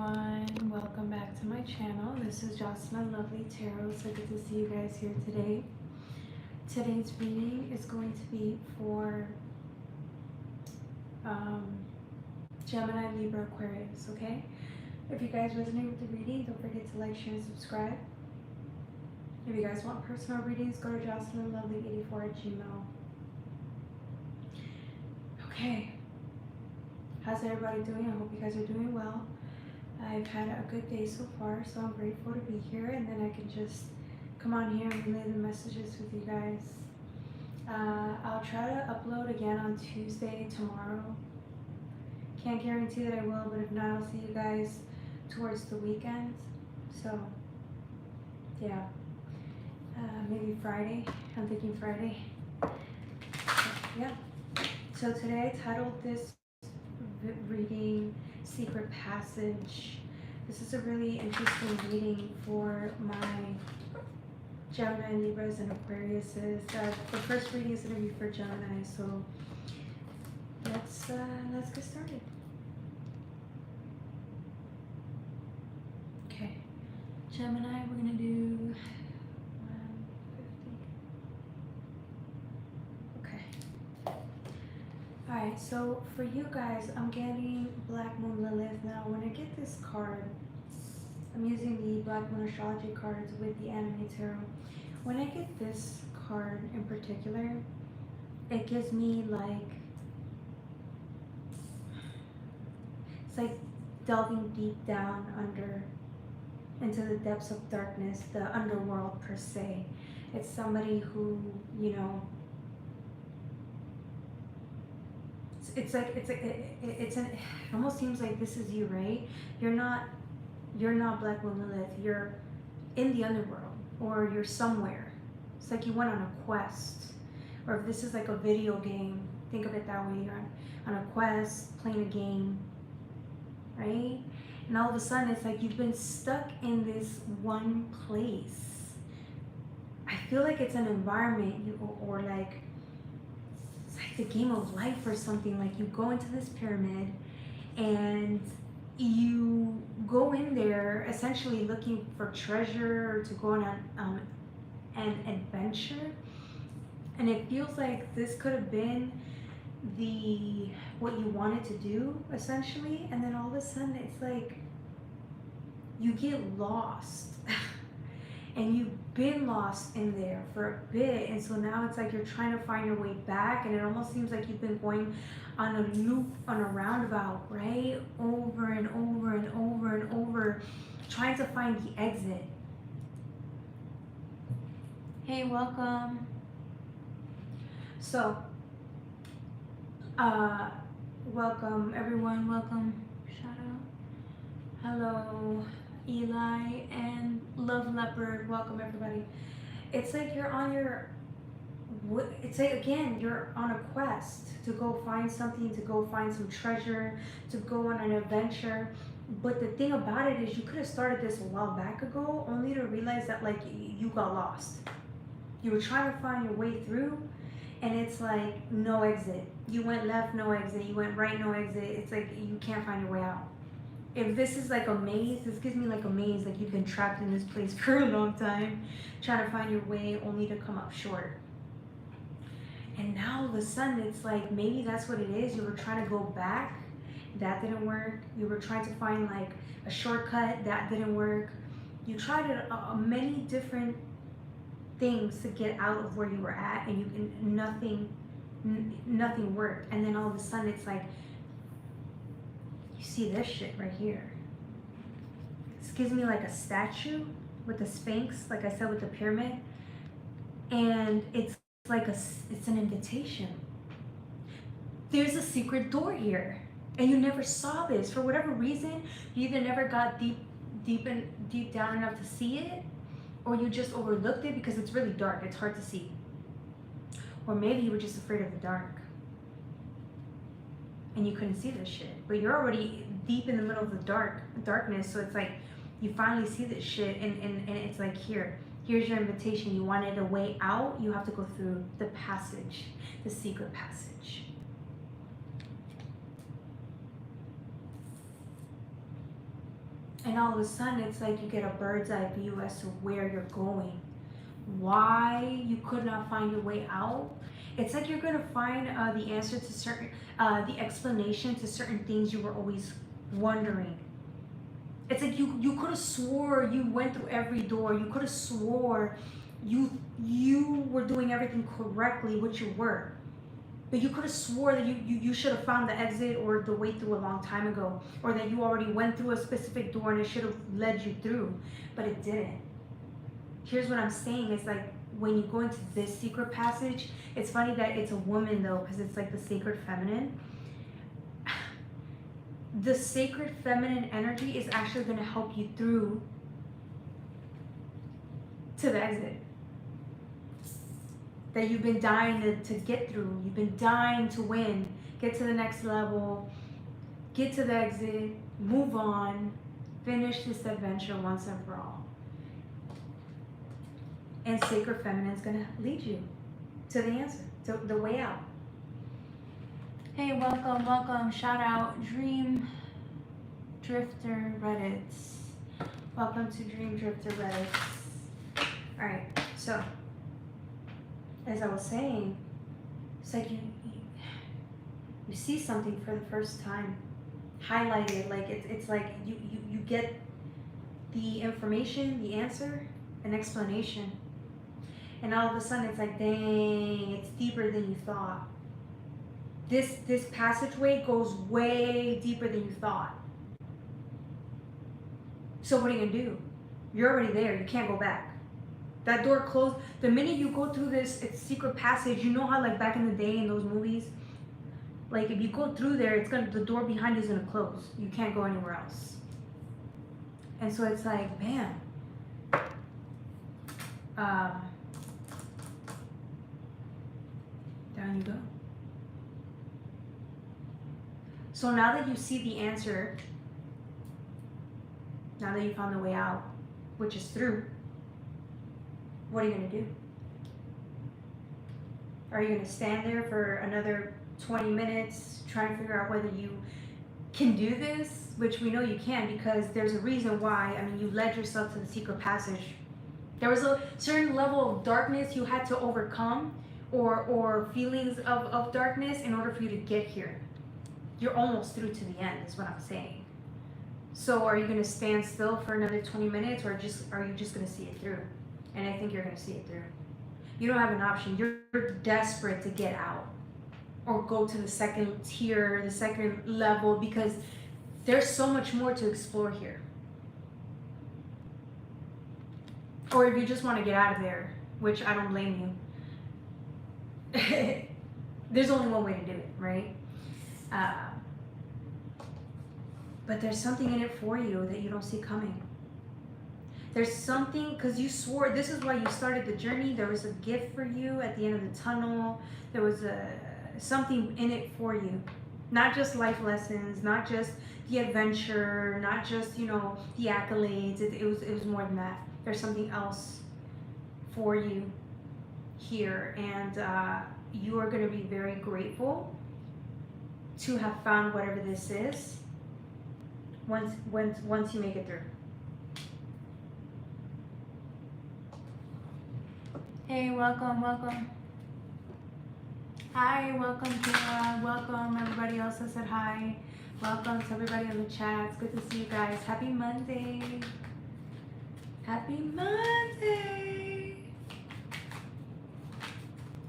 everyone, welcome back to my channel. This is Jocelyn Lovely Tarot. So good to see you guys here today. Today's reading is going to be for Gemini, Libra, Aquarius, okay? If you guys resonate with the reading, don't forget to like, share, and subscribe. If you guys want personal readings, go to jocelynlovely84@gmail. Okay, how's everybody doing? I hope you guys are doing well. I've had a good day so far, so I'm grateful to be here, and then I can just come on here and relay the messages with you guys. I'll try to upload again on Tuesday tomorrow. Can't guarantee that I will, but if not, I'll see you guys towards the weekend. So yeah, maybe Friday. I'm thinking Friday. Yeah. So today I titled this reading Secret Passage. This is a really interesting reading for my Gemini, Libras, and Aquariuses. The first reading is going to be for Gemini, so let's get started. Okay, Gemini, we're going to do 150. Okay. Alright, so for you guys, I'm getting Black Moon Lilith. Now, when I get this card, I'm using the Black Moon Astrology cards with the Anime Tarot. When I get this card in particular, it gives me like, it's like delving deep down into the depths of darkness, the underworld per se. It's somebody who, you know, it almost seems like this is you, right? You're not Black Moon Lilith. You're in the underworld, or you're somewhere. It's like you went on a quest, or if this is like a video game, think of it that way. You're on a quest, playing a game, right? And all of a sudden, it's like you've been stuck in this one place. I feel like it's an environment, or like the game of life or something. Like you go into this pyramid and you go in there essentially looking for treasure, or to go on an adventure, and it feels like this could have been what you wanted to do essentially, and then all of a sudden it's like you get lost and you've been lost in there for a bit, and so now it's like you're trying to find your way back, and it almost seems like you've been going on a loop, on a roundabout, right? Over and over and over and over, trying to find the exit. Hey, welcome. So, welcome everyone, welcome. Shout out. Hello. Eli and Love Leopard, welcome everybody. It's like you're on it's like, again, you're on a quest to go find something, to go find some treasure, to go on an adventure. But the thing about it is, you could have started this a while back ago, only to realize that like you got lost. You were trying to find your way through, and it's like no exit. You went left, no exit. You went right, no exit. It's like you can't find your way out. If this is like a maze, this gives me like a maze, like you've been trapped in this place for a long time, trying to find your way only to come up short. And now all of a sudden, it's like maybe that's what it is. You were trying to go back, that didn't work. You were trying to find like a shortcut, that didn't work. You tried many different things to get out of where you were at, and nothing worked. And then all of a sudden, it's like, see this shit right here. This gives me like a statue with the Sphinx, like I said, with the pyramid, and it's like it's an invitation. There's a secret door here, and you never saw this for whatever reason. You either never got deep down enough to see it, or you just overlooked it because it's really dark. It's hard to see, or maybe you were just afraid of the dark and you couldn't see this shit, but you're already deep in the middle of the darkness, so it's like you finally see this shit, and it's like, here's your invitation. You wanted a way out, you have to go through the passage, the secret passage. And all of a sudden, it's like you get a bird's eye view as to where you're going, why you could not find your way out. It's like you're going to find the answer to certain, the explanation to certain things you were always wondering. It's like you could have swore you went through every door. You could have swore you were doing everything correctly, which you were. But you could have swore that you should have found the exit or the way through a long time ago, or that you already went through a specific door and it should have led you through, but it didn't. Here's what I'm saying, is like when you go into this secret passage, it's funny that it's a woman though, because it's like the sacred feminine. The sacred feminine energy is actually going to help you through to the exit that you've been dying to get through. You've been dying to win, get to the next level, get to the exit, move on, finish this adventure once and for all. And sacred feminine is going to lead you to the answer, to the way out. Hey, welcome, welcome. Shout out Dream Drifter Reddits. Welcome to Dream Drifter Reddits. All right, so as I was saying, it's like you see something for the first time, highlighted. Like it's like you get the information, the answer, an explanation, and all of a sudden it's like, dang, it's deeper than you thought. This passageway goes way deeper than you thought. So what are you gonna do? You're already there. You can't go back. That door closed. The minute you go through this secret passage, you know how like back in the day in those movies, like if you go through there, the door behind you is gonna close. You can't go anywhere else. And so it's like, bam. Down you go. So now that you see the answer, now that you found the way out, which is through, what are you going to do? Are you going to stand there for another 20 minutes trying to figure out whether you can do this? Which we know you can, because there's a reason why. I mean, you led yourself to the secret passage. There was a certain level of darkness you had to overcome, or feelings of darkness in order for you to get here. You're almost through to the end, is what I'm saying. So are you going to stand still for another 20 minutes, or are you just going to see it through? And I think you're going to see it through. You don't have an option. You're desperate to get out or go to the second tier, the second level, because there's so much more to explore here. Or if you just want to get out of there, which I don't blame you. There's only one way to do it, right? But there's something in it for you that you don't see coming. There's something, because you swore, this is why you started the journey. There was a gift for you at the end of the tunnel. There was something in it for you. Not just life lessons, not just the adventure, not just, the accolades. It was more than that. There's something else for you here. And you are going to be very grateful to have found whatever this is once you make it through. Hey, welcome, welcome. Hi, welcome Kayla. Welcome everybody else that said hi. Welcome to everybody in the chat. It's good to see you guys. Happy Monday. Happy Monday.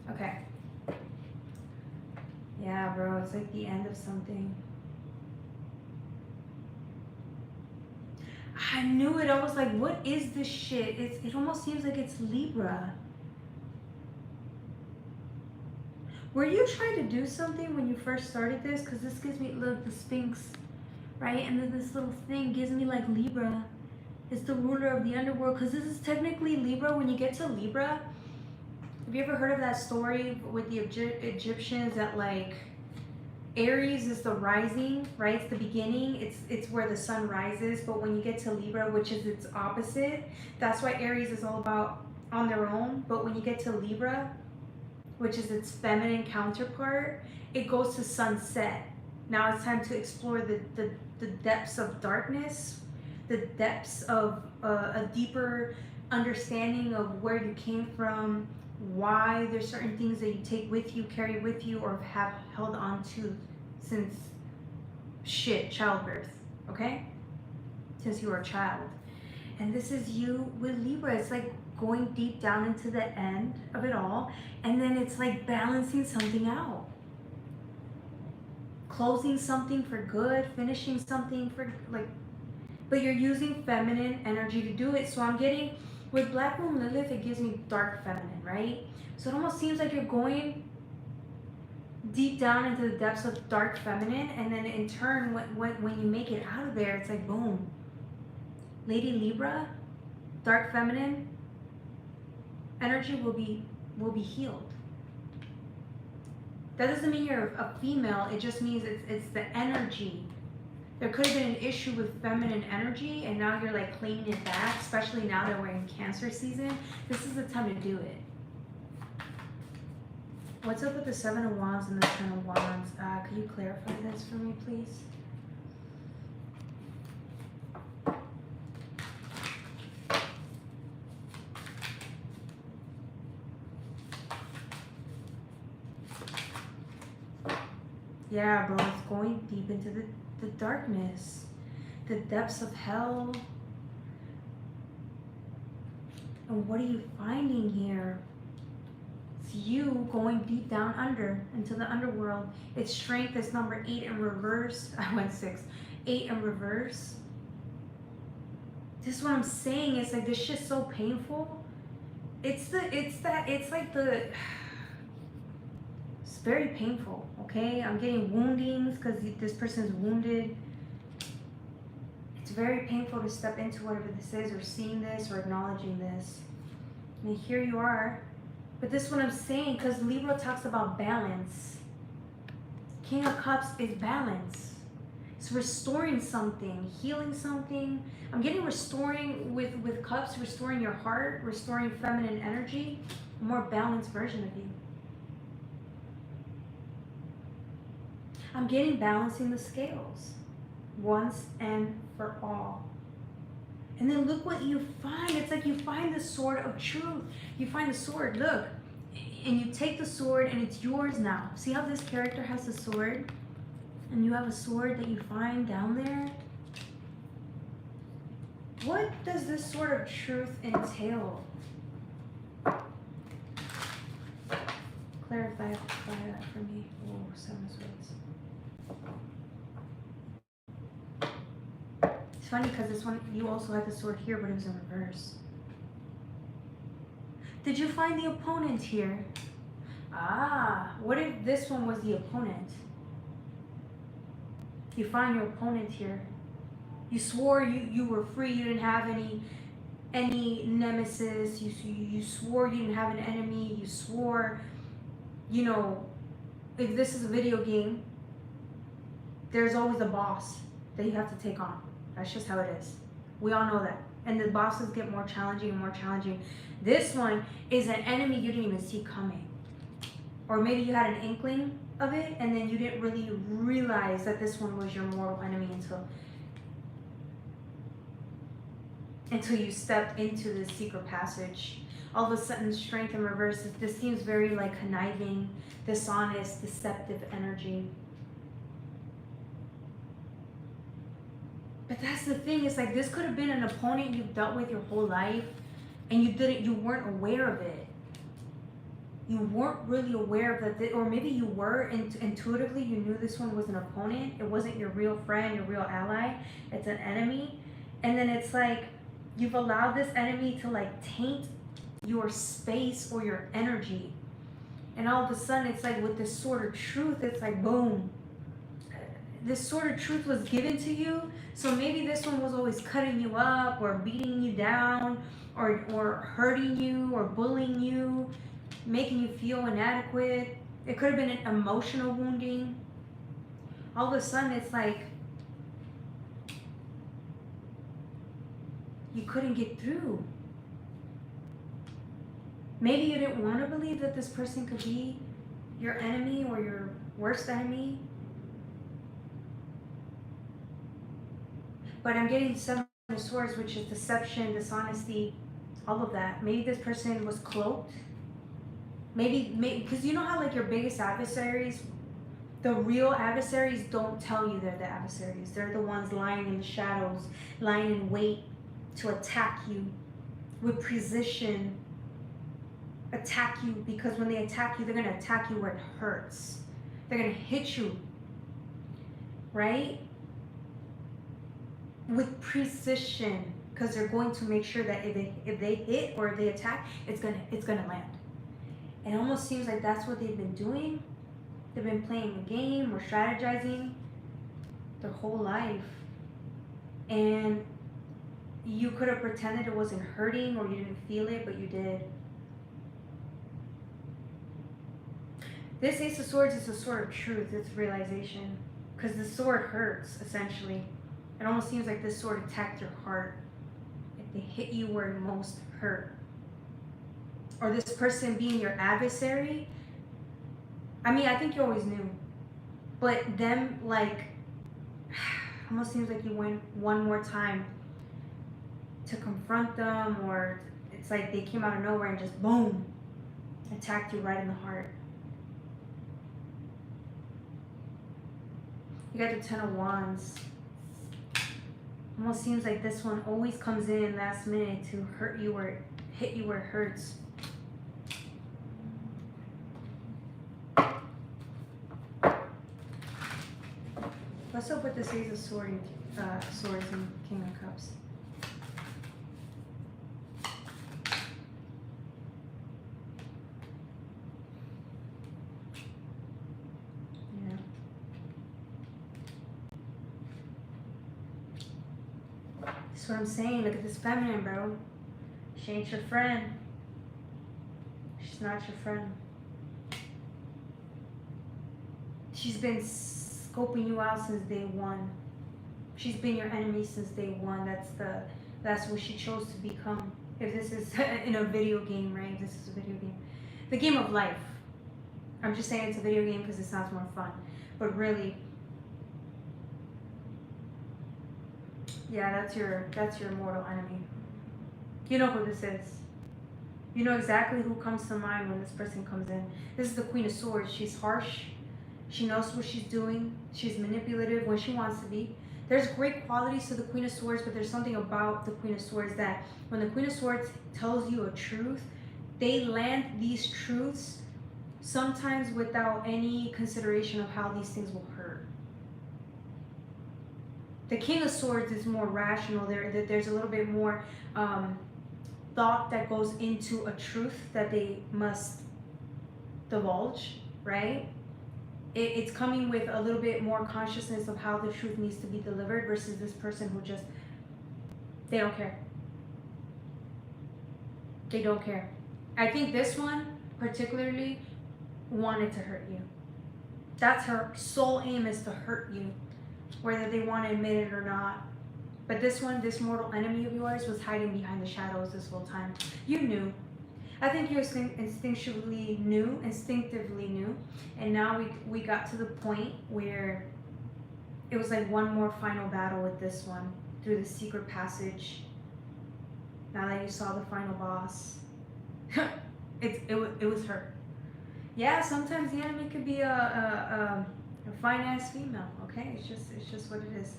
Okay. Yeah, bro, it's like the end of something. I knew it. I was like, what is this shit? It almost seems like it's Libra. Were you trying to do something when you first started this? Because this gives me, look, the Sphinx, right? And then this little thing gives me like Libra. It's the ruler of the underworld, because this is technically Libra. When you get to Libra, have you ever heard of that story with the Egyptians that like Aries is the rising, right? It's the beginning. It's where the sun rises. But when you get to Libra, which is its opposite, that's why Aries is all about on their own. But when you get to Libra, which is its feminine counterpart, it goes to sunset. Now it's time to explore the depths of darkness, the depths of a deeper understanding of where you came from, why there's certain things that you take with you, carry with you, or have held on to since childbirth, okay? Since you were a child. And this is you with Libra. It's like going deep down into the end of it all, and then it's like balancing something out. Closing something for good, finishing something for like, but you're using feminine energy to do it. So I'm getting, with Black Moon Lilith, it gives me dark feminine, right? So it almost seems like you're going deep down into the depths of dark feminine, and then in turn, when you make it out of there, it's like boom. Lady Libra, dark feminine energy will be healed. That doesn't mean you're a female. It just means it's the energy. There could have been an issue with feminine energy, and now you're like claiming it back, especially now that we're in Cancer season. This is the time to do it. What's up with the Seven of Wands and the Ten of Wands? Could you clarify this for me, please? Yeah, bro, it's going deep into the darkness, the depths of hell. And what are you finding here? It's you going deep down under, into the underworld. Its strength is number 8 in reverse. I went 6. 8 in reverse. This is what I'm saying. It's like, this shit's so painful. It's very painful, okay? I'm getting woundings because this person is wounded. It's very painful to step into whatever this is, or seeing this, or acknowledging this. And here you are. But this is what I'm saying, because Libra talks about balance. King of Cups is balance. It's restoring something, healing something. I'm getting restoring with Cups, restoring your heart, restoring feminine energy, a more balanced version of you. I'm getting balancing the scales once and for all. And then look what you find. It's like you find the sword of truth. You find the sword, look. And you take the sword and it's yours now. See how this character has the sword? And you have a sword that you find down there? What does this sword of truth entail? Clarify that for me. Oh, 7 of Swords. It's funny because this one, you also had the sword here, but it was in reverse. Did you find the opponent here? Ah, what if this one was the opponent? You find your opponent here. You swore you were free, you didn't have any nemesis, you swore you didn't have an enemy, you swore, you know, if this is a video game, there's always a boss that you have to take on. That's just how it is. We all know that. And the bosses get more challenging and more challenging. This one is an enemy you didn't even see coming. Or maybe you had an inkling of it and then you didn't really realize that this one was your mortal enemy until you stepped into this secret passage. All of a sudden, strength in reverse. This seems very like conniving, dishonest, deceptive energy. But that's the thing, it's like this could have been an opponent you've dealt with your whole life and you weren't aware of it. You weren't really aware of that, or maybe you were, intuitively you knew this one was an opponent. It wasn't your real friend, your real ally. It's an enemy. And then it's like you've allowed this enemy to like taint your space or your energy. And all of a sudden it's like with this sword of truth, it's like boom. This sword of truth was given to you. So maybe this one was always cutting you up or beating you down or hurting you or bullying you, making you feel inadequate. It could have been an emotional wounding. All of a sudden it's like you couldn't get through. Maybe you didn't want to believe that this person could be your enemy or your worst enemy. But I'm getting 7 of Swords, which is deception, dishonesty, all of that. Maybe this person was cloaked. Maybe because you know how like your biggest adversaries, the real adversaries don't tell you they're the adversaries. They're the ones lying in the shadows, lying in wait to attack you with precision. Attack you because when they attack you, they're going to attack you where it hurts. They're going to hit you, right? With precision, because they're going to make sure that if they hit or if they attack, it's gonna land. And it almost seems like that's what they've been doing. They've been playing a game or strategizing their whole life. And you could have pretended it wasn't hurting or you didn't feel it, but you did. This Ace of Swords is a sword of truth. It's realization. Because the sword hurts, essentially. It almost seems like this sword attacked your heart. If they hit you where it most hurt. Or this person being your adversary. I mean, I think you always knew. But them, like, almost seems like you went one more time to confront them, or it's like they came out of nowhere and just boom, attacked you right in the heart. You got the Ten of Wands. Almost seems like this one always comes in last minute to hurt you or hit you where it hurts. What's up with this Ace of Swords and King of Cups? Yeah. That's what I'm saying. Look at this feminine, bro. She ain't your friend. She's not your friend. She's been scoping you out since day one. She's been your enemy since day one. That's what she chose to become. If this is in a video game, right? This is a video game. The game of life. I'm just saying it's a video game because it sounds more fun. But really, yeah, that's your mortal enemy. You know who this is. You know exactly who comes to mind when this person comes in. This is the Queen of Swords. She's harsh. She knows what she's doing. She's manipulative when she wants to be. There's great qualities to the Queen of Swords, but there's something about the Queen of Swords that when the Queen of Swords tells you a truth, they land these truths sometimes without any consideration of how these things will hurt. The King of Swords is more rational. There's a little bit more thought that goes into a truth that they must divulge, right? It's coming with a little bit more consciousness of how the truth needs to be delivered versus this person who just, they don't care. They don't care. I think this one particularly wanted to hurt you. That's her sole aim, is to hurt you, whether they want to admit it or not. But this one, this mortal enemy of yours, was hiding behind the shadows this whole time. You knew. I think you instinctively knew, and now we got to the point where it was like one more final battle with this one through the secret passage. Now that you saw the final boss, it was her. Yeah, sometimes the enemy could be a fine ass female. Okay, it's just what it is.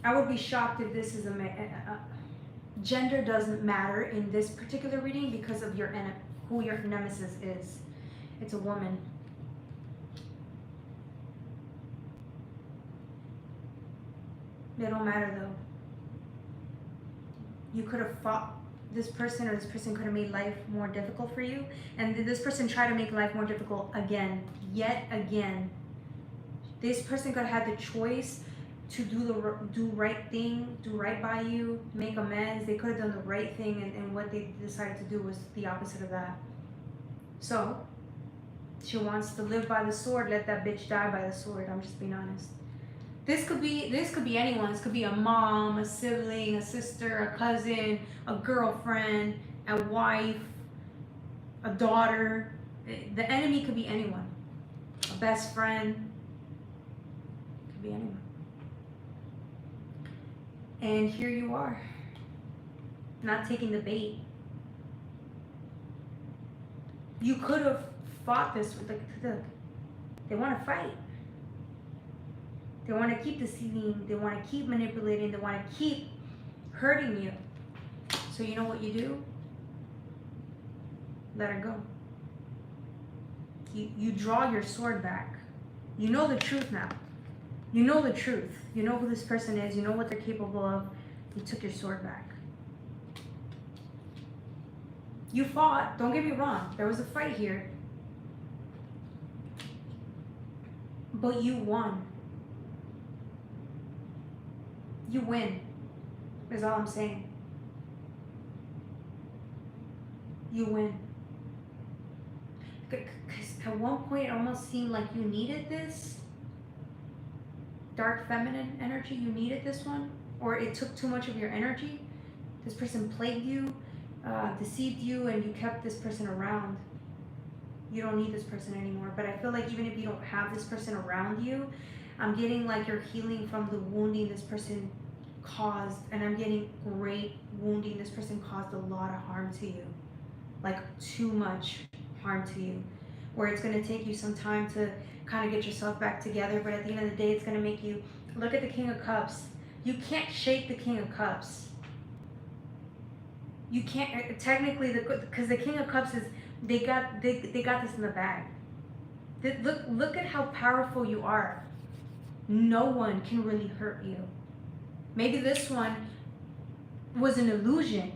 I would be shocked if this is gender doesn't matter in this particular reading because of who your nemesis is. It's a woman. They don't matter though. You could have fought this person, or this person could have made life more difficult for you, and this person tried to make life more difficult again, yet again. This person could have had the choice to do right thing, do right by you, make amends. They could have done the right thing, and what they decided to do was the opposite of that. So she wants to live by the sword. Let that bitch die by the sword. I'm just being honest. This could be anyone. This could be a mom, a sibling, a sister, a cousin, a girlfriend, a wife, a daughter. The enemy could be anyone. A best friend. It could be anyone. And here you are, not taking the bait. You could have fought this with they want to fight. They want to keep deceiving. They want to keep manipulating. They want to keep hurting you. So you know what you do? Let her go. You draw your sword back. You know the truth now. You know the truth. You know who this person is. You know what they're capable of. You took your sword back. You fought. Don't get me wrong. There was a fight here. But you won. You win. Is all I'm saying. You win. Because at one point it almost seemed like you needed this dark feminine energy. You needed this one. Or it took too much of your energy. This person plagued you, deceived you, and you kept this person around. You don't need this person anymore. But I feel like even if you don't have this person around you, I'm getting like you're healing from the wounding this person caused. And I'm getting great wounding. This person caused a lot of harm to you. Like too much harm to you. Where it's going to take you some time to kind of get yourself back together. But at the end of the day, it's going to make you look at the King of Cups. You can't shake the King of Cups. You can't technically, because the King of Cups is they got this in the bag. Look at how powerful you are. No one can really hurt you. Maybe this one was an illusion.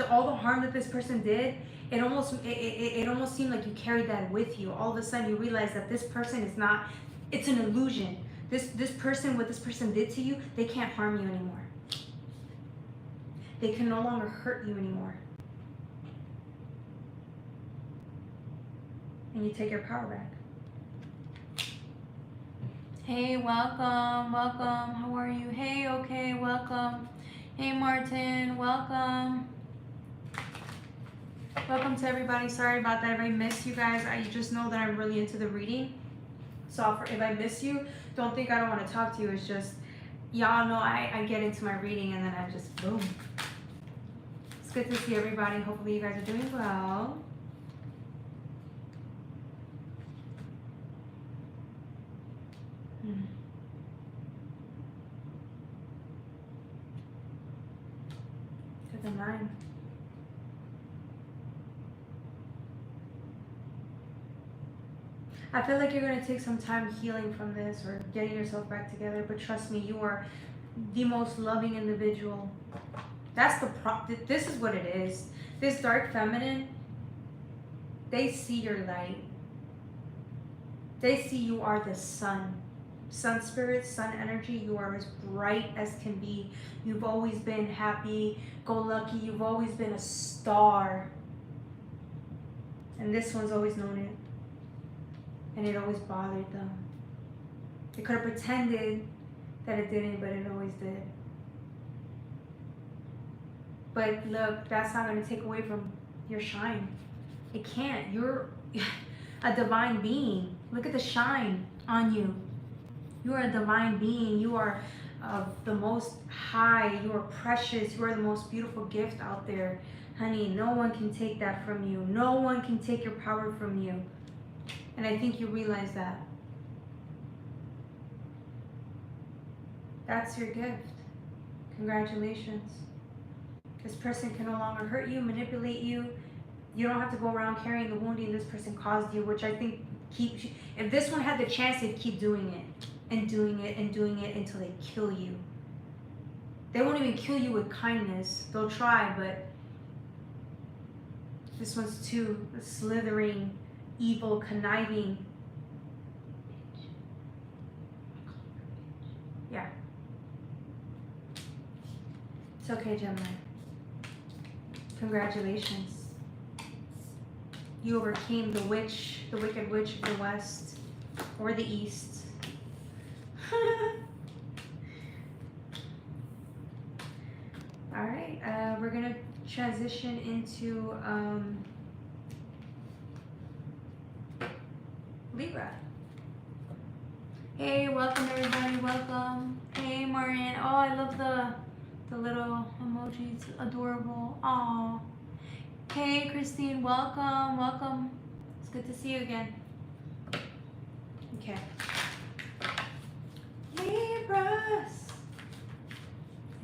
All the harm that this person did, it almost seemed like you carried that with you. All of a sudden you realize that this person is not, it's an illusion. This person, what this person did to you, they can't harm you anymore. They can no longer hurt you anymore. And you take your power back. Hey, welcome, welcome. How are you? Hey, okay, welcome. Hey, Martin, welcome. Welcome to everybody. Sorry about that if I missed you guys. I just know that I'm really into the reading. So if I miss you, don't think I don't want to talk to you. It's just, y'all know I get into my reading and then I just, boom. It's good to see everybody. Hopefully you guys are doing well. To the 9. I feel like you're going to take some time healing from this or getting yourself back together, but trust me, you are the most loving individual. That's the this is what it is. This dark feminine, they see your light. They see you are the sun. Sun spirit, sun energy, you are as bright as can be. You've always been happy, go lucky. You've always been a star. And this one's always known it. And it always bothered them. It could have pretended that it didn't, but it always did. But look, that's not going to take away from your shine. It can't. You're a divine being. Look at the shine on you. You are a divine being. You are of the most high. You are precious. You are the most beautiful gift out there. Honey, no one can take that from you. No one can take your power from you. And I think you realize that. That's your gift. Congratulations. This person can no longer hurt you, manipulate you. You don't have to go around carrying the wounding this person caused you, which I think keeps you. If this one had the chance, they'd keep doing it and doing it and doing it until they kill you. They won't even kill you with kindness. They'll try, but this one's too slithering, evil, conniving. Yeah. It's okay, Gemini. Congratulations. You overcame the witch, the wicked witch of the west or the east. All right, we're gonna transition into Libra. Hey, welcome everybody, welcome. Hey, Mark. Lauren. Oh, I love the little emojis. Adorable. Oh. Hey, Christine. Welcome. Welcome. It's good to see you again. Okay. Libras.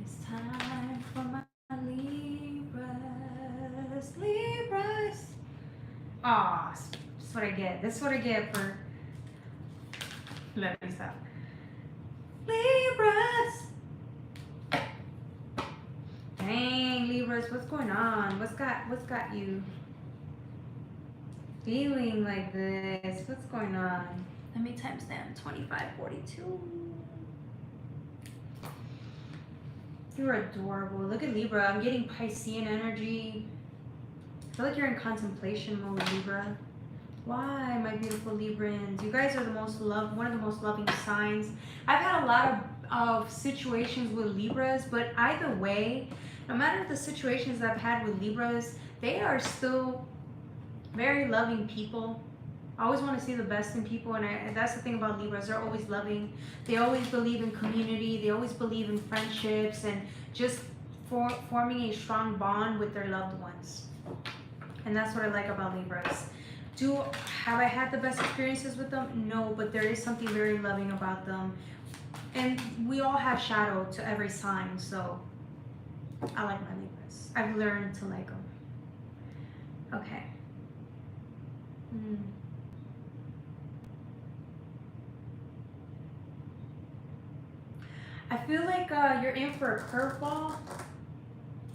It's time for my Libras. Libras. Aw, that's what I get. That's what I get for. Let me stop. Libras. Dang, Libras, what's going on? What's got you feeling like this? What's going on? Let me timestamp 2542. You're adorable. Look at Libra. I'm getting Piscean energy. I feel like you're in contemplation mode, Libra. Why, my beautiful Librans? You guys are one of the most loving signs. I've had a lot of situations with Libras, but either way, no matter the situations I've had with Libras, they are still very loving people. I always want to see the best in people, and that's the thing about Libras. They're always loving. They always believe in community. They always believe in friendships and just forming a strong bond with their loved ones. And that's what I like about Libras. Have I had the best experiences with them? No, but there is something very loving about them. And we all have shadow to every sign, so I like my Libras. I've learned to like them. Okay. I feel like you're in for a curveball.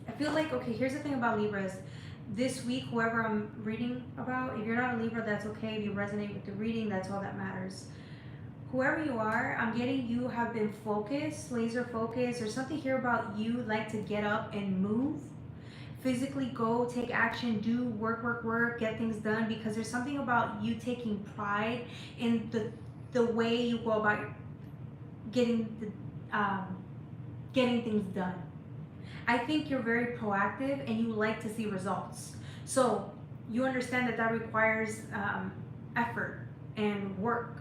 I feel like, okay, here's the thing about Libras. This week, whoever I'm reading about, if you're not a Libra, that's okay. If you resonate with the reading, that's all that matters. Whoever you are, I'm getting you have been focused, laser focused. There's something here about you like to get up and move. Physically go, take action, do work, get things done, because there's something about you taking pride in the way you go about getting things done. I think you're very proactive and you like to see results. So you understand that requires effort and work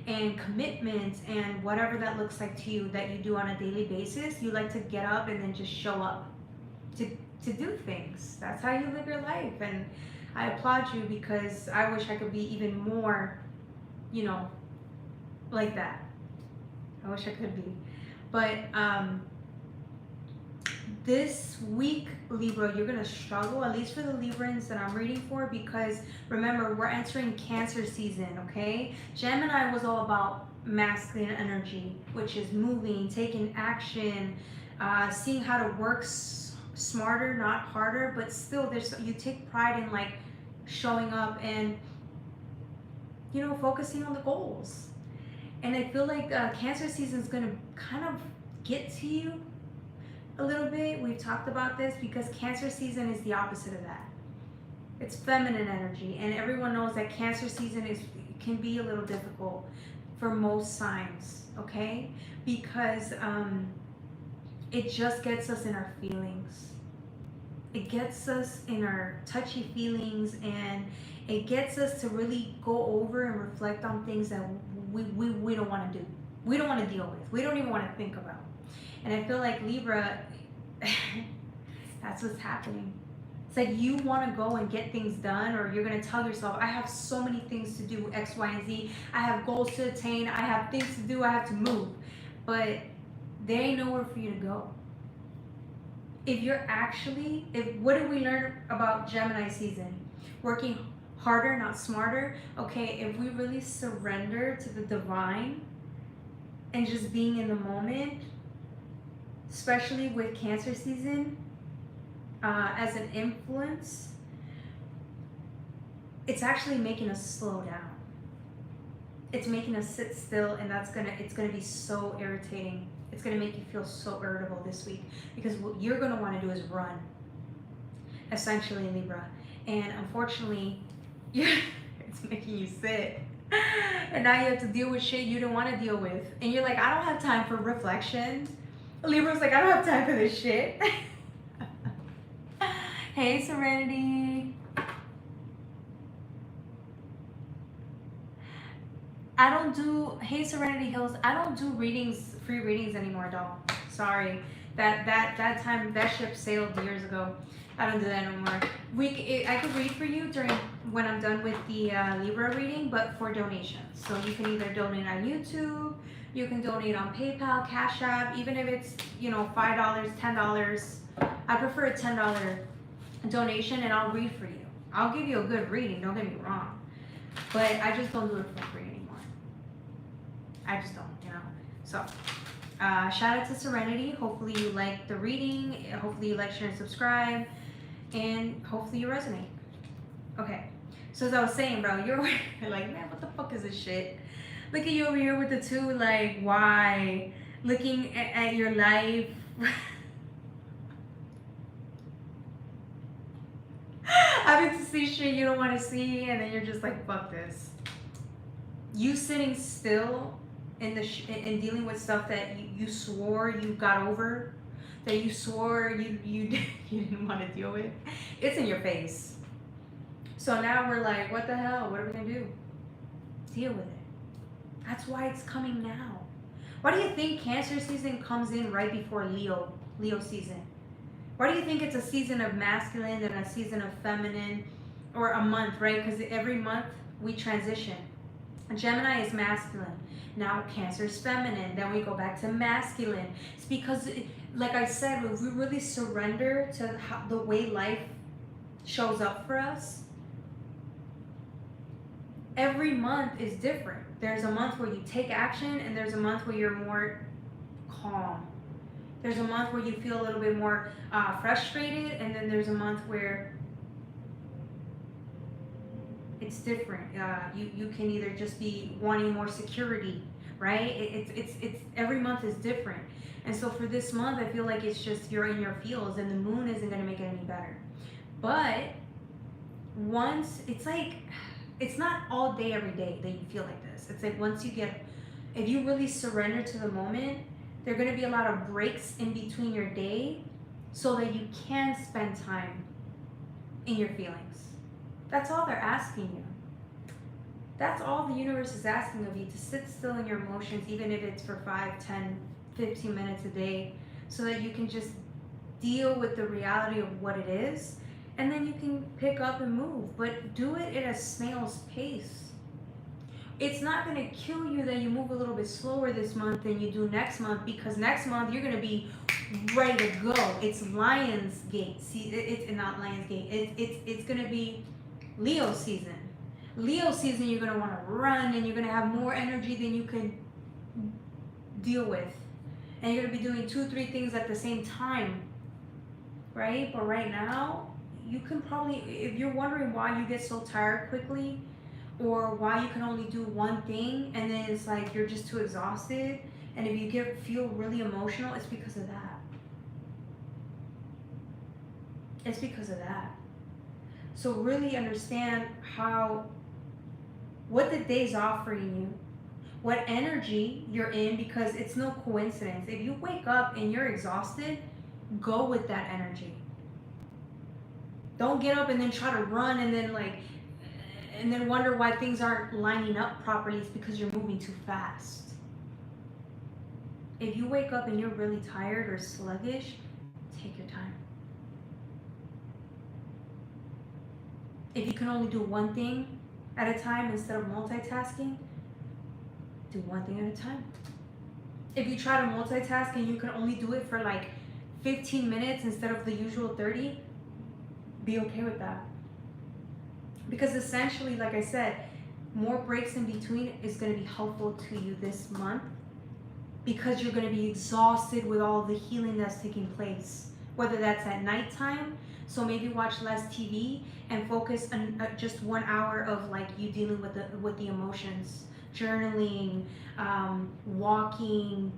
and commitment and whatever that looks like to you that you do on a daily basis. You like to get up and then just show up to do things. That's how you live your life. And I applaud you, because I wish I could be even more, like that. I wish I could be. But this week, Libra, you're gonna struggle, at least for the Librans that I'm reading for, because remember, we're entering Cancer season, okay? Gemini was all about masculine energy, which is moving, taking action, seeing how to work smarter, not harder, but still you take pride in like showing up and focusing on the goals. And I feel like Cancer season is gonna kind of get to you a little bit. We've talked about this, because Cancer season is the opposite of that. It's feminine energy, and everyone knows that Cancer season can be a little difficult for most signs, okay? Because it just gets us in our feelings. It gets us in our touchy feelings, and it gets us to really go over and reflect on things that we don't want to do. We don't want to deal with. We don't even want to think about. And I feel like Libra, that's what's happening. It's like you want to go and get things done, or you're going to tell yourself, I have so many things to do, X, Y, and Z. I have goals to attain. I have things to do. I have to move. But there ain't nowhere for you to go. What did we learn about Gemini season? Working harder, not smarter. Okay, if we really surrender to the divine and just being in the moment, especially with Cancer season as an influence, it's actually making us slow down. It's making us sit still, and it's gonna be so irritating. It's gonna make you feel so irritable this week, because what you're gonna want to do is run, essentially, Libra. And unfortunately, it's making you sit. And now you have to deal with shit you don't want to deal with. And you're like, I don't have time for reflection. Libra's like, I don't have time for this shit. Hey, Serenity. Hey, Serenity Hills. I don't do readings free readings anymore, doll. Sorry. That time, that ship sailed years ago. I don't do that anymore. I could read for you during when I'm done with the Libra reading, but for donations. So you can either donate on YouTube, you can donate on PayPal, Cash App, even if it's, you know, $5, $10. I prefer a $10 donation, and I'll read for you. I'll give you a good reading, don't get me wrong. But I just don't do it for free anymore. I just don't, you know. So, shout out to Serenity. Hopefully you like the reading. Hopefully you like, share, and subscribe. And hopefully you resonate. Okay. So as I was saying, bro, you're like, man, what the fuck is this shit? Look at you over here with the two, like, why? Looking at your life. Having to see shit you don't want to see, and then you're just like, fuck this. You sitting still in in dealing with stuff that you swore you got over, that you swore you didn't want to deal with. It's in your face. So now we're like, what the hell? What are we gonna do? Deal with it. That's why it's coming now. Why do you think Cancer season comes in right before Leo season? Why do you think it's a season of masculine and a season of feminine, or a month, right? Because every month we transition. Gemini is masculine. Now Cancer is feminine. Then we go back to masculine. It's because, like I said, if we really surrender to the way life shows up for us, every month is different. There's a month where you take action, and there's a month where you're more calm. There's a month where you feel a little bit more frustrated, and then there's a month where it's different. You can either just be wanting more security, right? It's every month is different. And so for this month, I feel like it's just you're in your feels, and the moon isn't going to make it any better. But once, it's like, it's not all day every day that you feel like this. It's like once you get, if you really surrender to the moment, there are going to be a lot of breaks in between your day so that you can spend time in your feelings. That's all they're asking you. That's all the universe is asking of you, to sit still in your emotions, even if it's for 5, 10, 15 minutes a day, so that you can just deal with the reality of what it is, and then you can pick up and move. But do it at a snail's pace. It's not going to kill you that you move a little bit slower this month than you do next month, because next month you're going to be ready to go. It's Lion's Gate. See, it's not Lion's Gate. It's going to be Leo season. Leo season, you're going to want to run, and you're going to have more energy than you can deal with. And you're going to be doing 2, 3 things at the same time, right? But right now, you can probably, if you're wondering why you get so tired quickly, or why you can only do one thing and then it's like you're just too exhausted, and if you feel really emotional, it's because of that. It's because of that. So really understand what the day's offering you, what energy you're in, because it's no coincidence. If you wake up and you're exhausted, go with that energy. Don't get up and then try to run and then wonder why things aren't lining up properly. It's because you're moving too fast. If you wake up and you're really tired or sluggish, take your time. If you can only do one thing at a time instead of multitasking, do one thing at a time. If you try to multitask and you can only do it for like 15 minutes instead of the usual 30, be okay with that. Because essentially, like I said, more breaks in between is going to be helpful to you this month, because you're going to be exhausted with all the healing that's taking place, whether that's at nighttime. So maybe watch less TV and focus on just 1 hour of like you dealing with the emotions, journaling, walking,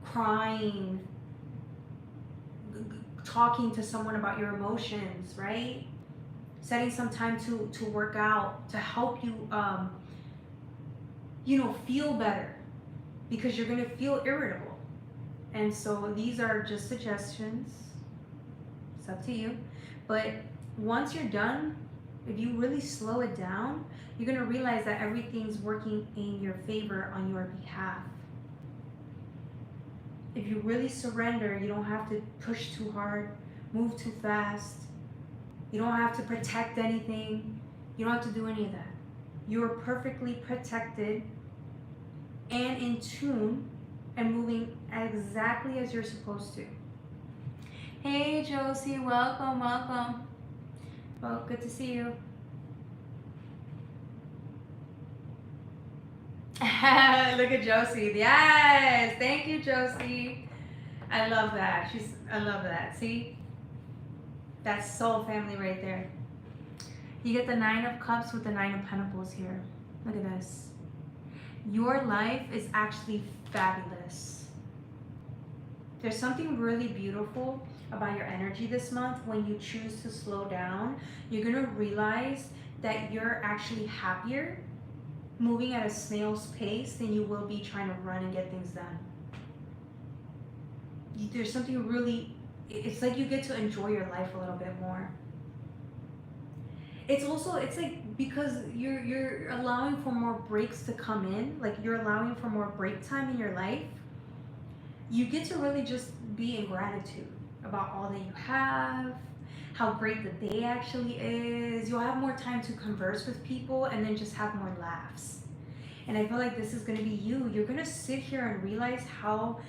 crying, talking to someone about your emotions, right? Setting some time to work out to help you, feel better, because you're going to feel irritable. And so these are just suggestions. It's up to you. But once you're done, if you really slow it down, you're going to realize that everything's working in your favor on your behalf. If you really surrender, you don't have to push too hard, move too fast. You don't have to protect anything. You don't have to do any of that. You are perfectly protected and in tune and moving exactly as you're supposed to. Hey Josie, welcome, welcome. Well, good to see you. Look at Josie. Yes, thank you, Josie. I love that. I love that. See, that's soul family right there. You get the 9 of Cups with the 9 of Pentacles here. Look at this. Your life is actually fabulous. There's something really beautiful about your energy this month. When you choose to slow down, you're gonna realize that you're actually happier moving at a snail's pace than you will be trying to run and get things done. There's something really, it's like you get to enjoy your life a little bit more. It's also, it's like, because you're allowing for more breaks to come in, like you're allowing for more break time in your life, you get to really just be in gratitude about all that you have, how great the day actually is. You'll have more time to converse with people and then just have more laughs. And I feel like this is going to be you. You're going to sit here and realize how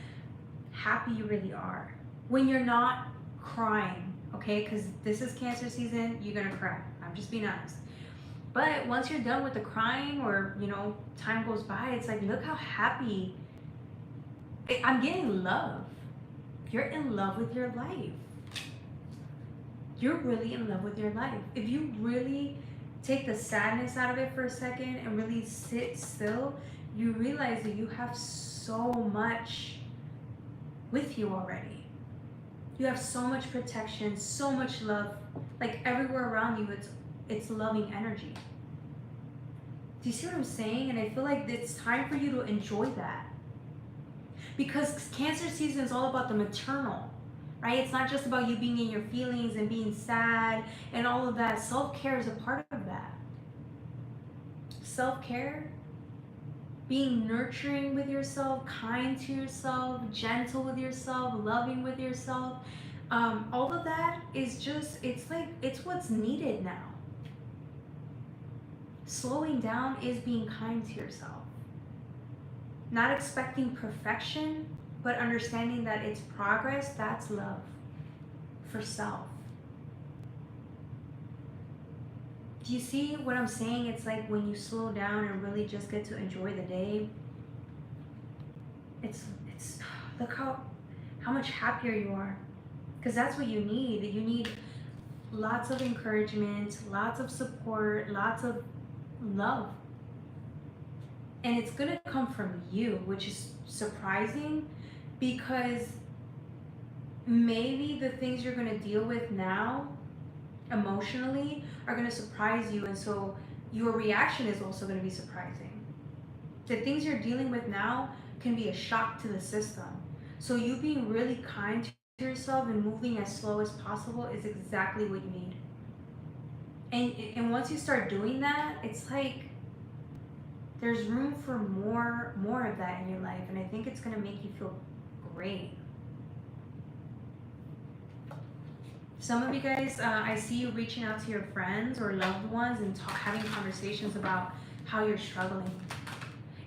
happy you really are when you're not crying, okay? Because this is Cancer season, you're going to cry. I'm just being honest. But once you're done with the crying, or, you know, time goes by, it's like, look how happy. I'm getting love. You're in love with your life. You're really in love with your life. If you really take the sadness out of it for a second and really sit still, you realize that you have so much with you already. You have so much protection, so much love. Like everywhere around you, it's loving energy. Do you see what I'm saying? And I feel like it's time for you to enjoy that. Because Cancer season is all about the maternal, right? It's not just about you being in your feelings and being sad and all of that. Self-care is a part of that. Self-care, being nurturing with yourself, kind to yourself, gentle with yourself, loving with yourself. All of that is just, it's like, it's what's needed now. Slowing down is being kind to yourself. Not expecting perfection, but understanding that it's progress. That's love for self. Do you see what I'm saying? It's like when you slow down and really just get to enjoy the day, it's look how much happier you are. Because that's what you need. You need lots of encouragement, lots of support, lots of love. And it's gonna come from you, which is surprising, because maybe the things you're gonna deal with now emotionally are gonna surprise you, and so your reaction is also gonna be surprising. The things you're dealing with now can be a shock to the system. So you being really kind to yourself and moving as slow as possible is exactly what you need. And once you start doing that, it's like there's room for more of that in your life, and I think it's gonna make you feel great. Some of you guys, I see you reaching out to your friends or loved ones and having conversations about how you're struggling.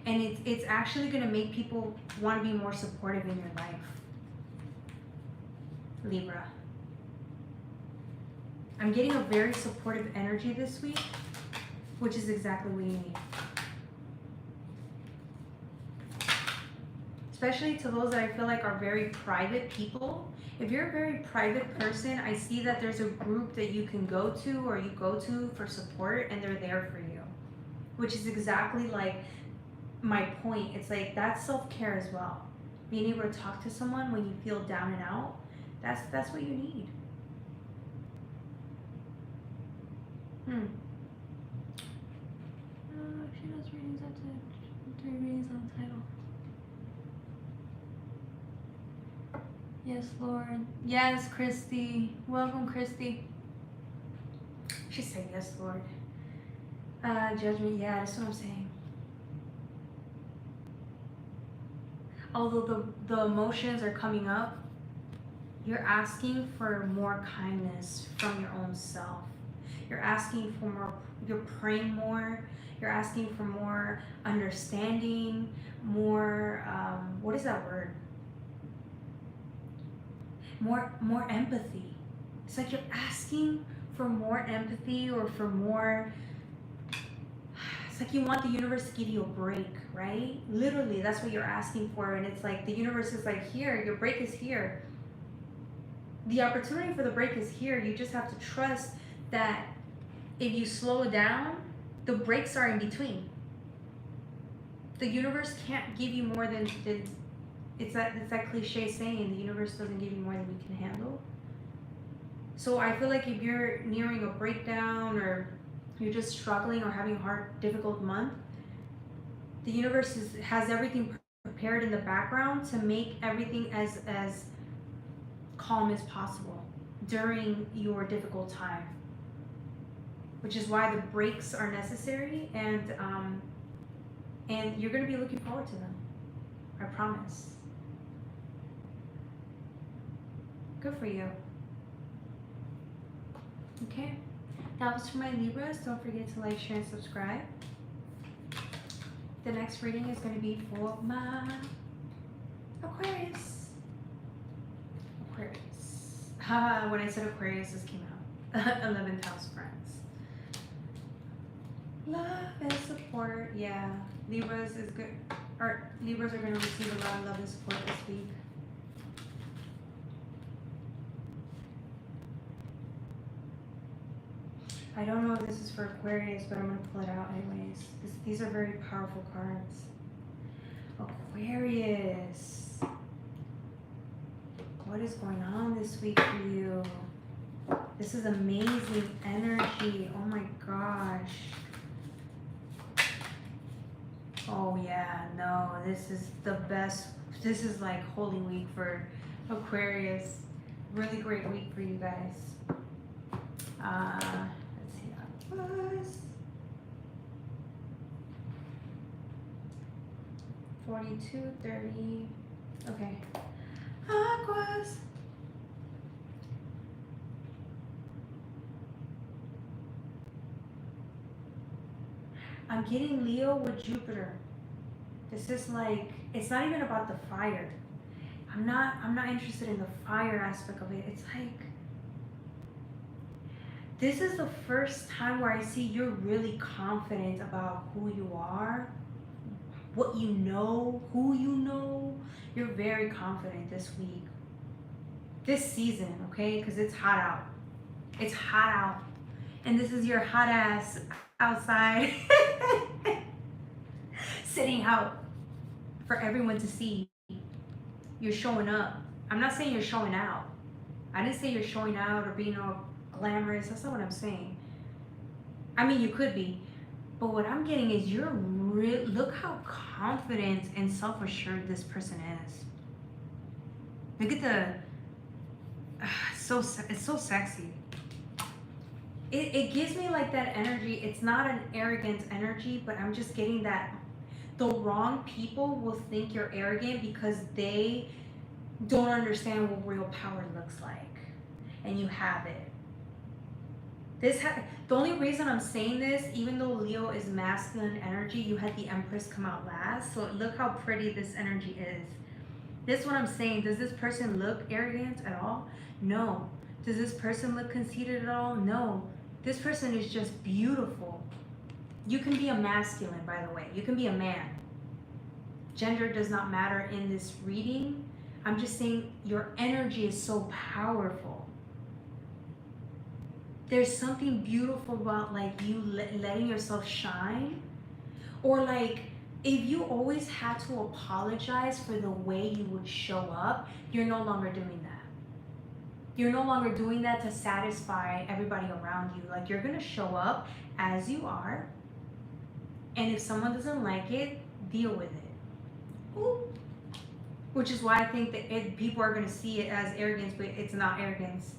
And it's actually gonna make people want to be more supportive in your life. Libra. I'm getting a very supportive energy this week, which is exactly what you need. Especially to those that I feel like are very private people. If you're a very private person, I see that there's a group that you can go to or you go to for support, and they're there for you. Which is exactly like my point. It's like that's self-care as well. Being able to talk to someone when you feel down and out, that's what you need. She does readings up to 3 readings on the title. Yes, Lord. Yes, Christy. Welcome, Christy. She said yes, Lord. Judgment, yeah, that's what I'm saying. although the emotions are coming up, you're asking for more kindness from your own self. You're asking for more, you're praying more, you're asking for more understanding, more, what is that word? More empathy. It's like you're asking for more empathy or for more, it's like you want the universe to give you a break, right? Literally, that's what you're asking for. And it's like the universe is like, here, your break is here. The opportunity for the break is here. You just have to trust that if you slow down, the breaks are in between. The universe can't give you more than it's that cliche saying, the universe doesn't give you more than you can handle. So I feel like if you're nearing a breakdown or you're just struggling or having a hard, difficult month, the universe has everything prepared in the background to make everything as calm as possible during your difficult time, which is why the breaks are necessary, and you're going to be looking forward to them. I promise. Good for you. Okay, that was for my Libras. Don't forget to like, share, and subscribe. The next reading is going to be for my Aquarius. Haha, when I said Aquarius, this came out. 11th house friends. Love and support. Yeah, Libras is good. Or Libras are going to receive a lot of love and support this week. I don't know if this is for Aquarius, but I'm going to pull it out anyways. These are very powerful cards. Aquarius. What is going on this week for you? This is amazing energy. Oh my gosh. Oh yeah, no, this is the best. This is like holy week for Aquarius. Really great week for you guys. Let's see that was 42:30. Okay. Aquas. I'm getting Leo with Jupiter. This is like, it's not even about the fire. I'm not interested in the fire aspect of it. It's like, this is the first time where I see you're really confident about who you are, what you know, who you know. You're very confident this week, this season, okay? Because it's hot out. It's hot out. And this is your hot ass outside sitting out for everyone to see. You're showing up. I'm not saying you're showing out. I didn't say you're showing out or being all glamorous. That's not what I'm saying. I mean, you could be. But what I'm getting is you're look how confident and self-assured this person is. Look at the, it's so sexy. It gives me like that energy. It's not an arrogant energy, but I'm just getting that the wrong people will think you're arrogant because they don't understand what real power looks like. And you have it. The only reason I'm saying this, even though Leo is masculine energy, you had the Empress come out last. So look how pretty this energy is. This is what I'm saying. Does this person look arrogant at all? No. Does this person look conceited at all? No. This person is just beautiful. You can be a masculine, by the way. You can be a man. Gender does not matter in this reading. I'm just saying your energy is so powerful. There's something beautiful about like you letting yourself shine, or like if you always had to apologize for the way you would show up, you're no longer doing that. You're no longer doing that to satisfy everybody around you. Like you're gonna show up as you are, and if someone doesn't like it, deal with it. Ooh. Which is why I think that people are gonna see it as arrogance, but it's not arrogance.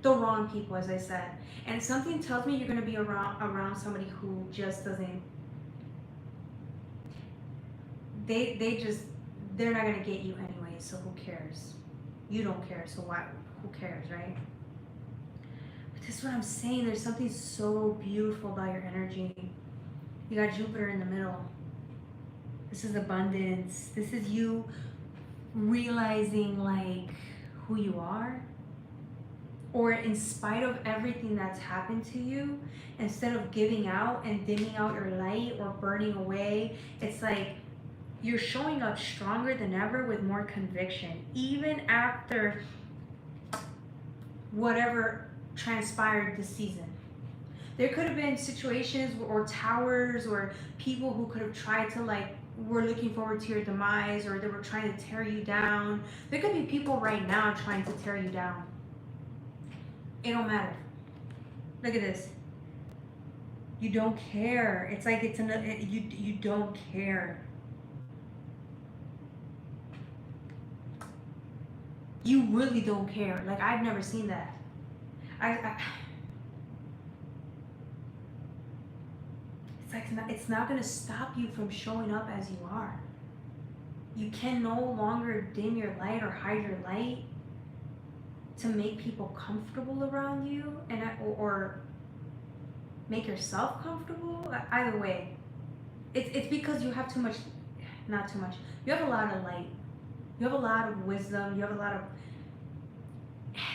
The wrong people, as I said. And something tells me you're going to be around somebody who just doesn't, they're not going to get you anyway, so who cares? You don't care, so why? Who cares, right? But this is what I'm saying. There's something so beautiful about your energy. You got Jupiter in the middle. This is abundance. This is you realizing like who you are. Or in spite of everything that's happened to you, instead of giving out and dimming out your light or burning away, it's like you're showing up stronger than ever with more conviction, even after whatever transpired this season. There could have been situations or towers or people who could have tried to like, were looking forward to your demise, or they were trying to tear you down. There could be people right now trying to tear you down. It don't matter. Look at this. You don't care. It's like it's another, you don't care. You really don't care. Like, I've never seen that. It's like it's not gonna stop you from showing up as you are. You can no longer dim your light or hide your light to make people comfortable around you, and or make yourself comfortable. Either way, it's because you have too much, not too much. You have a lot of light. You have a lot of wisdom. You have a lot of.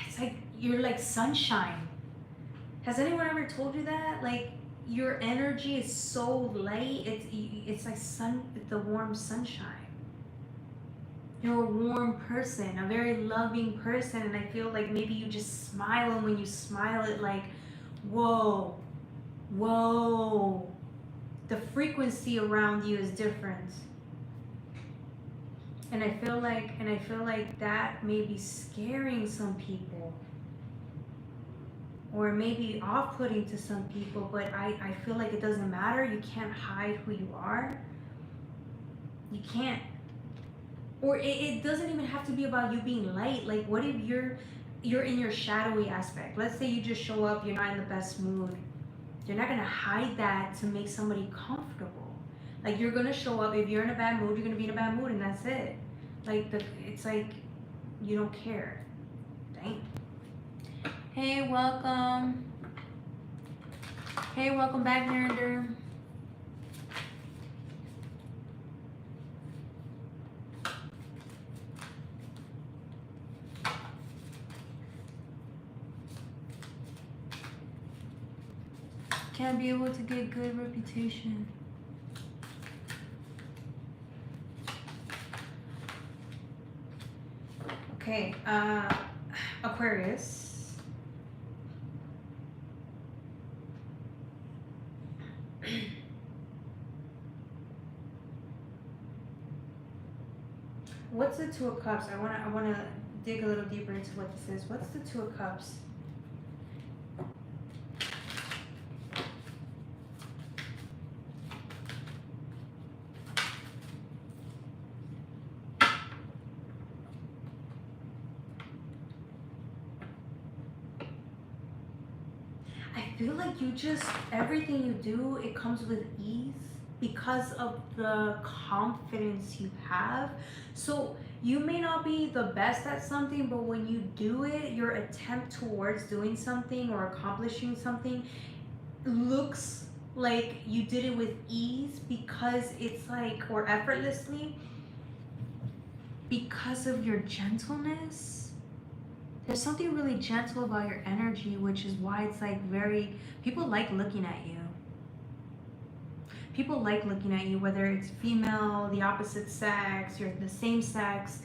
It's like you're like sunshine. Has anyone ever told you that? Like your energy is so light. It's like the warm sunshine. You're a warm person, a very loving person, and I feel like maybe you just smile, and when you smile, it like, whoa, whoa. The frequency around you is different. And I feel like that may be scaring some people, or maybe off-putting to some people, but I feel like it doesn't matter. You can't hide who you are. You can't. Or it doesn't even have to be about you being light. Like, what if you're in your shadowy aspect? Let's say you just show up, you're not in the best mood. You're not gonna hide that to make somebody comfortable. Like, you're gonna show up. If you're in a bad mood, you're gonna be in a bad mood, and that's it. Like, it's like you don't care. Dang. Hey, welcome. Hey, welcome back, Nerder. Can't be able to get good reputation. Okay, Aquarius. What's the Two of Cups? I wanna dig a little deeper into what this is. What's the Two of Cups? I feel like you just, everything you do, it comes with ease because of the confidence you have. So you may not be the best at something, but when you do it, your attempt towards doing something or accomplishing something looks like you did it with ease, because it's like, or effortlessly, because of your gentleness. There's something really gentle about your energy, which is why it's like very, people like looking at you. People like looking at you, whether it's female, the opposite sex, you're the same sex.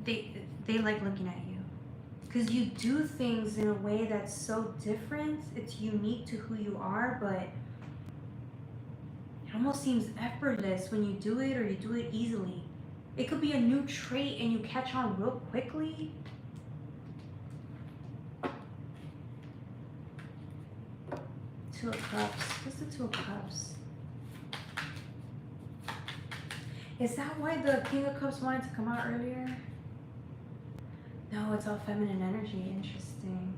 They like looking at you. Because you do things in a way that's so different. It's unique to who you are, but it almost seems effortless when you do it, or you do it easily. It could be a new trait and you catch on real quickly. Two of Cups. What's the Two of Cups? Is that why the King of Cups wanted to come out earlier? No, it's all feminine energy. Interesting.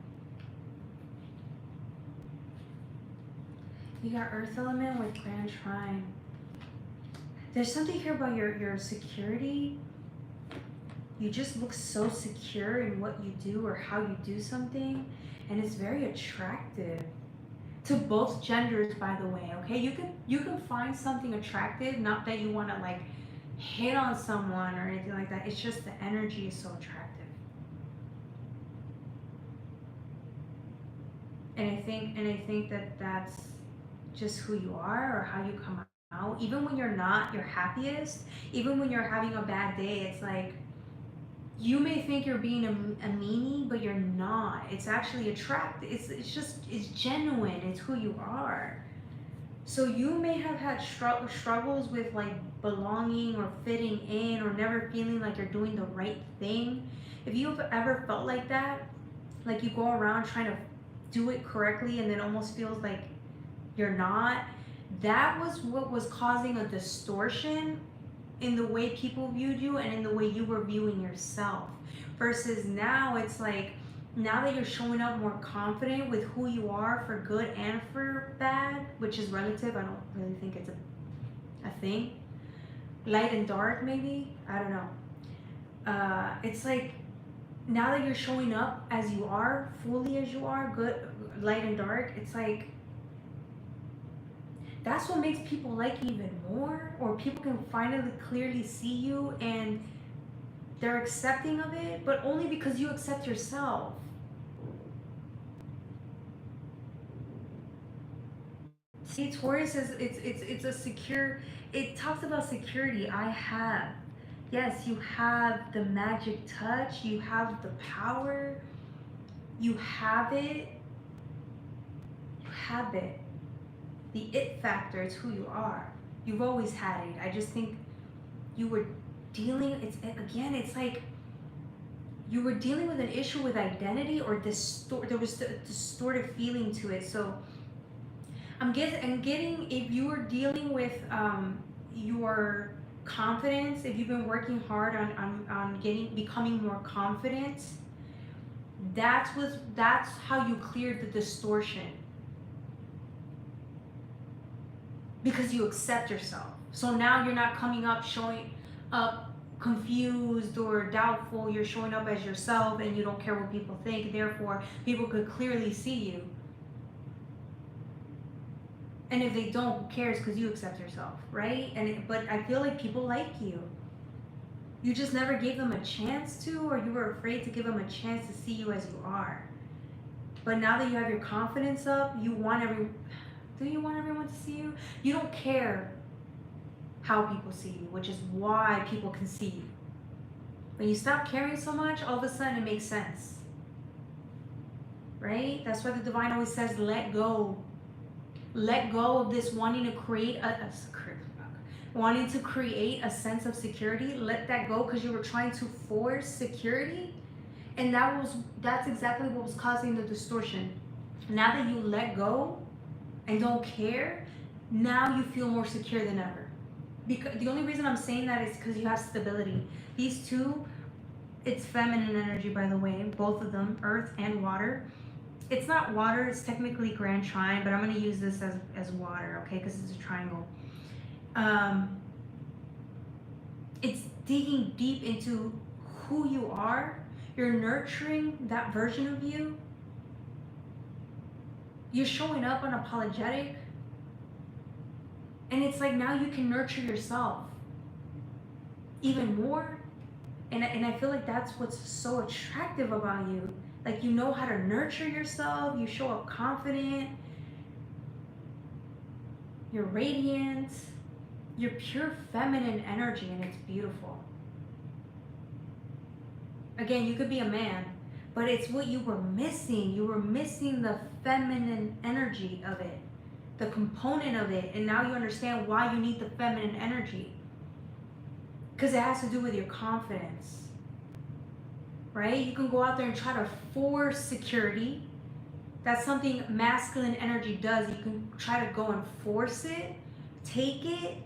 You got Earth element with Grand Trine. There's something here about your security. You just look so secure in what you do or how you do something, and it's very attractive to both genders, by the way. Okay, you can find something attractive, not that you want to like hit on someone or anything like that. It's just the energy is so attractive. And I think that that's just who you are or how you come out. Even when you're not your happiest, even when you're having a bad day, it's like you may think you're being a meanie, but you're not. It's actually attractive. It's genuine. It's who you are. So you may have had struggles with like belonging or fitting in or never feeling like you're doing the right thing. If you've ever felt like that, like you go around trying to do it correctly and then almost feels like you're not, that was what was causing a distortion in the way people viewed you and in the way you were viewing yourself. Versus now, it's like, now that you're showing up more confident with who you are for good and for bad, which is relative, I don't really think it's a thing. Light and dark, maybe? I don't know. It's like, now that you're showing up as you are, fully as you are, good, light and dark, it's like, that's what makes people like you even more, or people can finally clearly see you and they're accepting of it, but only because you accept yourself. See, Taurus is it's a secure. It talks about security. I have, yes, you have the magic touch. You have the power. You have it. You have it. The it factor is who you are. You've always had it. I just think you were dealing. It's like you were dealing with an issue with identity or there was a distorted feeling to it. So I'm getting if you are dealing with your confidence, if you've been working hard on becoming more confident, that's how you cleared the distortion. Because you accept yourself. So now you're not coming up showing up confused or doubtful. You're showing up as yourself and you don't care what people think. Therefore, people could clearly see you. And if they don't, who cares? Because you accept yourself, right? But I feel like people like you. You just never gave them a chance to, or you were afraid to give them a chance to see you as you are. But now that you have your confidence up, do you want everyone to see you? You don't care how people see you, which is why people can see you. When you stop caring so much, all of a sudden it makes sense. Right? That's why the divine always says, let go. Let go of this wanting to create a sense of security. Let that go, because you were trying to force security. And that's exactly what was causing the distortion. Now that you let go and don't care, now you feel more secure than ever. Because the only reason I'm saying that is because you have stability. These two, it's feminine energy, by the way, both of them, earth and water. It's not water, it's technically grand trine, but I'm going to use this as water, okay, because it's a triangle. It's digging deep into who you are. You're nurturing that version of you. You're showing up unapologetic. And it's like now you can nurture yourself even more. And I feel like that's what's so attractive about you. Like, you know how to nurture yourself. You show up confident. You're radiant. You're pure feminine energy, and it's beautiful. Again, you could be a man, but it's what you were missing. You were missing the feminine energy of it, the component of it, and now you understand why you need the feminine energy. Because it has to do with your confidence. Right? You can go out there and try to force security. That's something masculine energy does. You can try to go and force it, take it,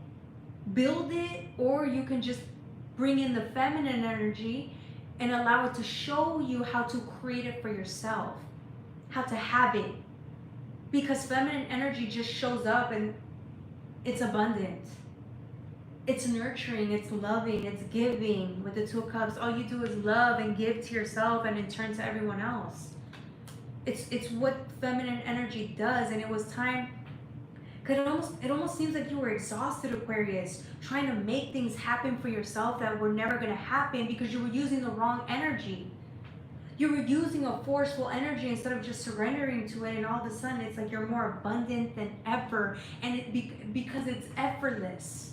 build it, or you can just bring in the feminine energy and allow it to show you how to create it for yourself, how to have it. Because feminine energy just shows up and it's abundant. It's nurturing, it's loving, it's giving. With the Two of Cups, all you do is love and give to yourself and in turn to everyone else. It's what feminine energy does, and it was time. Because it almost seems like you were exhausted, Aquarius, trying to make things happen for yourself that were never going to happen because you were using the wrong energy. You were using a forceful energy instead of just surrendering to it, and all of a sudden it's like you're more abundant than ever, and because it's effortless.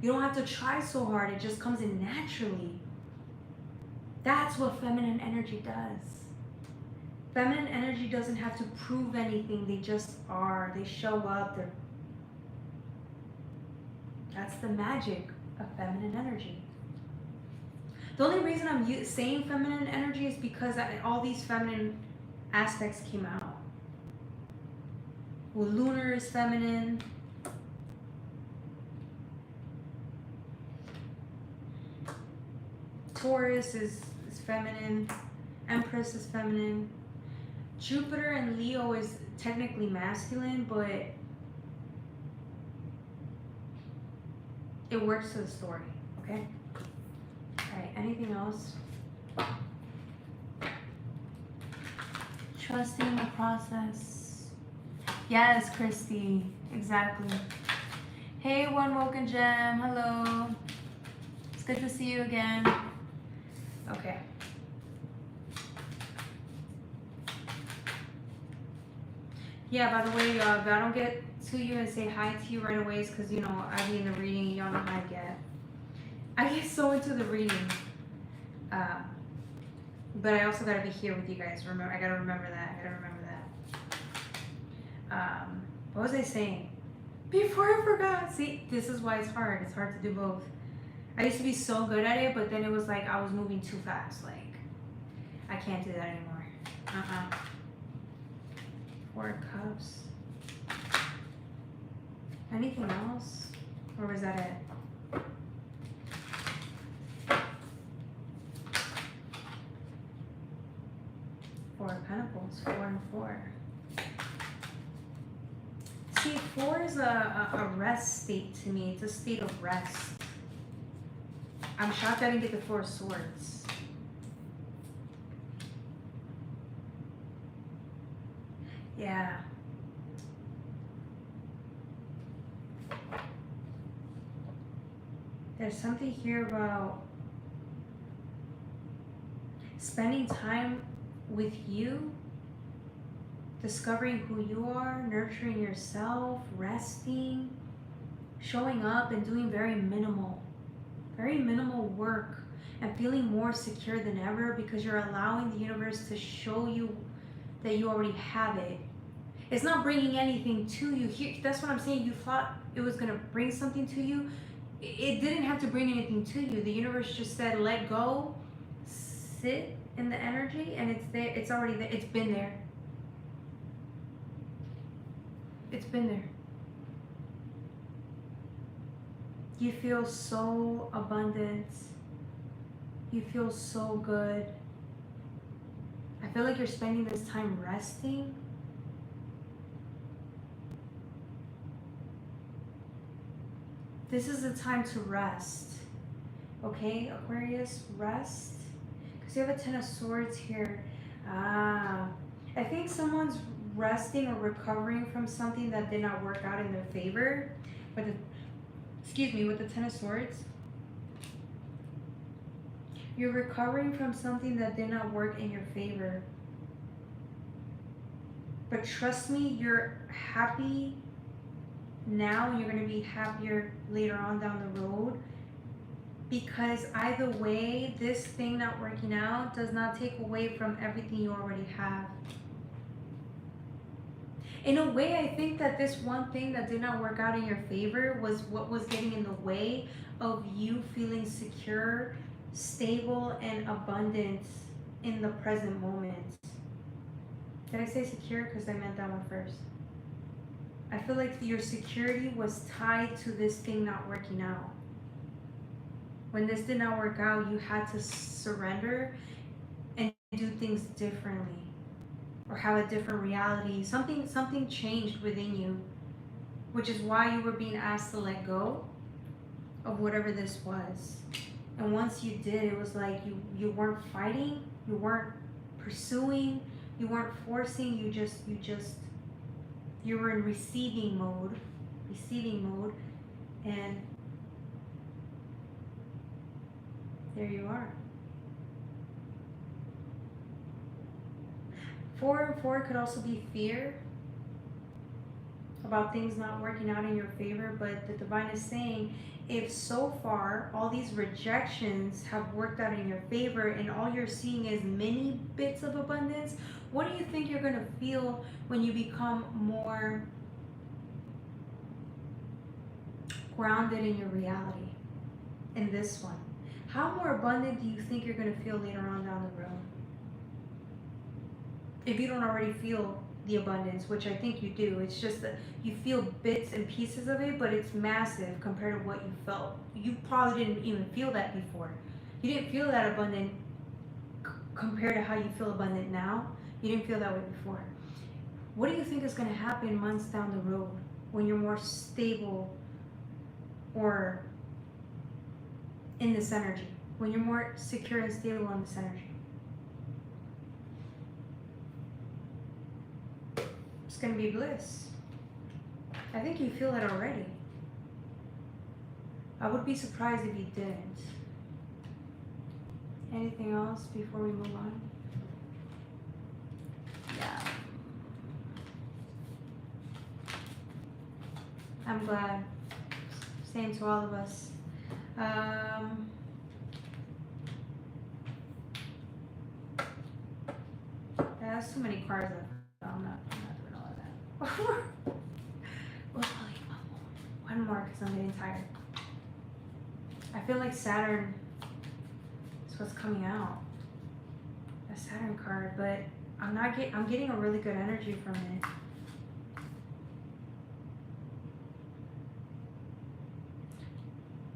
You don't have to try so hard, it just comes in naturally. That's what feminine energy does. Feminine energy doesn't have to prove anything, they just are. They show up. That's the magic of feminine energy. The only reason I'm saying feminine energy is because all these feminine aspects came out. Well, lunar is feminine. Taurus is feminine. Empress is feminine. Jupiter and Leo is technically masculine, but it works to the story, okay? Alright, anything else? Trusting the process. Yes, Christy, exactly. Hey, One Woken Gem, hello. It's good to see you again. Okay. Yeah, by the way, y'all, if I don't get to you and say hi to you right away, it's because, you know, I be in the reading, y'all know how I get. I get so into the reading. But I also gotta be here with you guys. Remember, I gotta remember that. What was I saying? Before I forgot. See, this is why it's hard. It's hard to do both. I used to be so good at it, but then it was like I was moving too fast. Like, I can't do that anymore. Four of Cups. Anything else? Or was that it? Four of Pentacles. 4 and 4. See, 4 is a rest state to me. It's a state of rest. I'm shocked I didn't get the 4 of Swords. Yeah. There's something here about spending time with you, discovering who you are, nurturing yourself, resting, showing up and doing very minimal work, and feeling more secure than ever because you're allowing the universe to show you that you already have it. It's not bringing anything to you. Here, that's what I'm saying. You thought it was going to bring something to you. It didn't have to bring anything to you. The universe just said, let go, sit in the energy, and it's there. It's already there. It's been there. It's been there. You feel so abundant. You feel so good. I feel like you're spending this time resting. This is the time to rest. Okay, Aquarius, rest. Because you have a 10 of Swords here. I think someone's resting or recovering from something that did not work out in their favor. With the 10 of Swords. You're recovering from something that did not work in your favor. But trust me, you're happy now. You're going to be happier later on down the road. Because either way, this thing not working out does not take away from everything you already have. In a way, I think that this one thing that did not work out in your favor was what was getting in the way of you feeling secure, stable, and abundant in the present moment. Did I say secure? Because I meant that one first. I feel like your security was tied to this thing not working out. When this did not work out, you had to surrender and do things differently. Or have a different reality. Something changed within you, which is why you were being asked to let go. of whatever this was. And once you did, it was like you weren't fighting, you weren't pursuing, you weren't forcing, you were in receiving mode, and there you are. 4 and 4 could also be fear about things not working out in your favor, but the divine is saying, if so far all these rejections have worked out in your favor and all you're seeing is many bits of abundance, what do you think you're going to feel when you become more grounded in your reality in this one? How more abundant do you think you're going to feel later on down the road? If you don't already feel the abundance, which I think you do, it's just that you feel bits and pieces of it, but it's massive compared to what you felt. You probably didn't even feel that before. You didn't feel that abundant compared to how you feel abundant now. You didn't feel that way before. What do you think is going to happen months down the road when you're more stable or in this energy? When you're more secure and stable in this energy? It's going to be bliss. I think you feel it already. I would be surprised if you didn't. Anything else before we move on? Yeah. I'm glad. Same to all of us. That's too many cards left. I'm not doing all of that. We'll probably one more because I'm getting tired. I feel like Saturn is what's coming out. A Saturn card, but I'm getting a really good energy from it.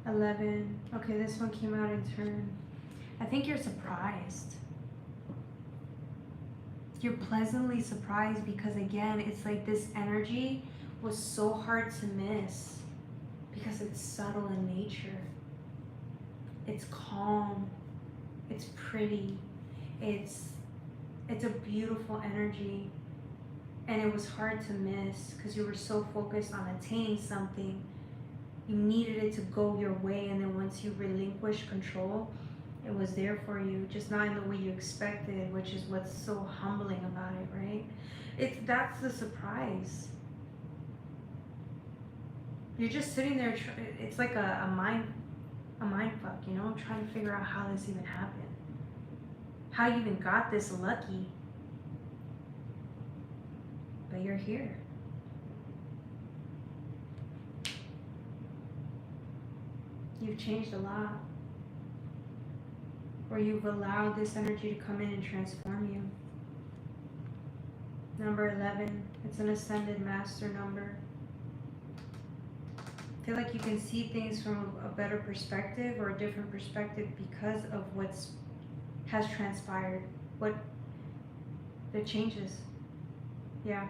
$11. Okay, this one came out in turn. I think you're surprised. You're pleasantly surprised because, again, it's like this energy was so hard to miss because it's subtle in nature. It's calm. It's pretty. It's a beautiful energy. And it was hard to miss because you were so focused on attaining something. You needed it to go your way, and then once you relinquish control, it was there for you, just not in the way you expected, which is what's so humbling about it, right? That's the surprise. You're just sitting there, it's like a mind fuck, you know, trying to figure out how this even happened. How you even got this lucky. But you're here. You've changed a lot. Or you've allowed this energy to come in and transform you. Number 11, it's an ascended master number. I feel like you can see things from a better perspective or a different perspective because of has transpired. The changes. Yeah.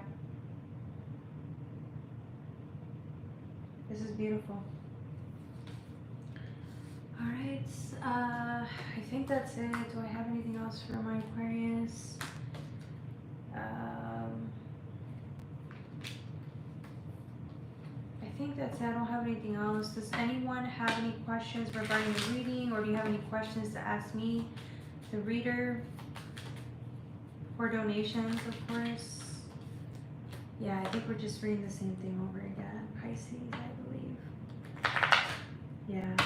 This is beautiful. Alright, I think that's it. Do I have anything else for my Aquarius? I think that's it. I don't have anything else. Does anyone have any questions regarding the reading, or do you have any questions to ask me, the reader? For donations, of course. Yeah, I think we're just reading the same thing over again. Pisces, I believe. Yeah.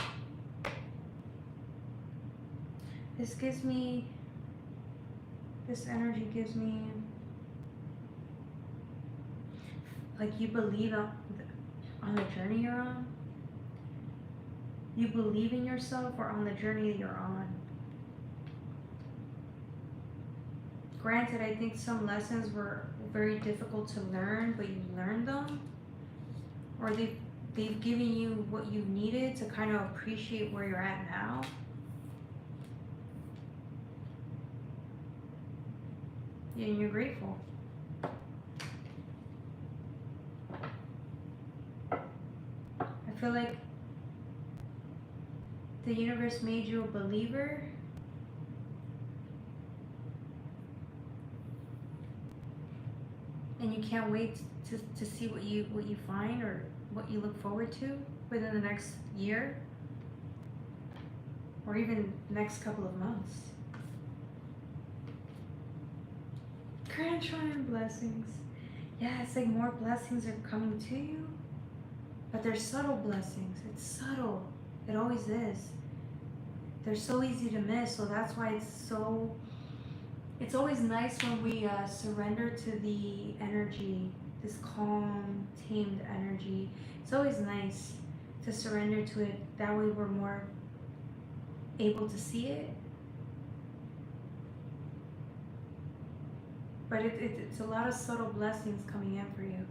This energy gives me, like, you believe on the journey you're on. You believe in yourself or on the journey that you're on. Granted, I think some lessons were very difficult to learn, but you learned them. Or they've given you what you needed to kind of appreciate where you're at now. And you're grateful. I feel like the universe made you a believer. And you can't wait to see what you find or what you look forward to within the next year or even next couple of months. Grand Triumph blessings. Yeah, it's like more blessings are coming to you, but they're subtle blessings. It's subtle. It always is. They're so easy to miss, so that's why it's always nice when we surrender to the energy, this calm, tamed energy. It's always nice to surrender to it. That way we're more able to see it. But it's a lot of subtle blessings coming in for you.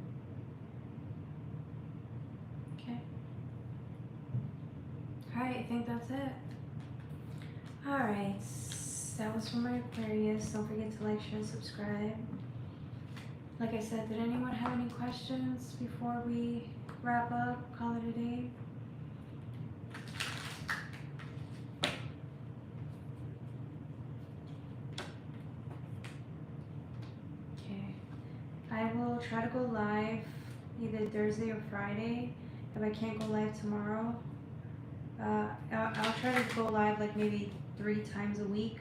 Okay. Alright, I think that's it. Alright, that was for my Aquarius. Don't forget to like, share, and subscribe. Like I said, did anyone have any questions before we wrap up, call it a day? I will try to go live either Thursday or Friday. If I can't go live tomorrow, I'll try to go live like maybe 3 times a week.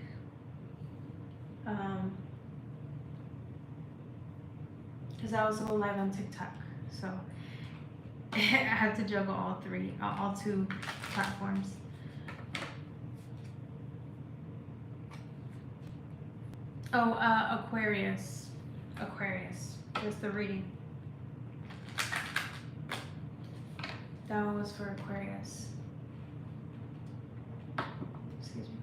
Because I also go live on TikTok, so I have to juggle all 2 platforms. Oh, Aquarius. Just the reading. That one was for Aquarius. Excuse me.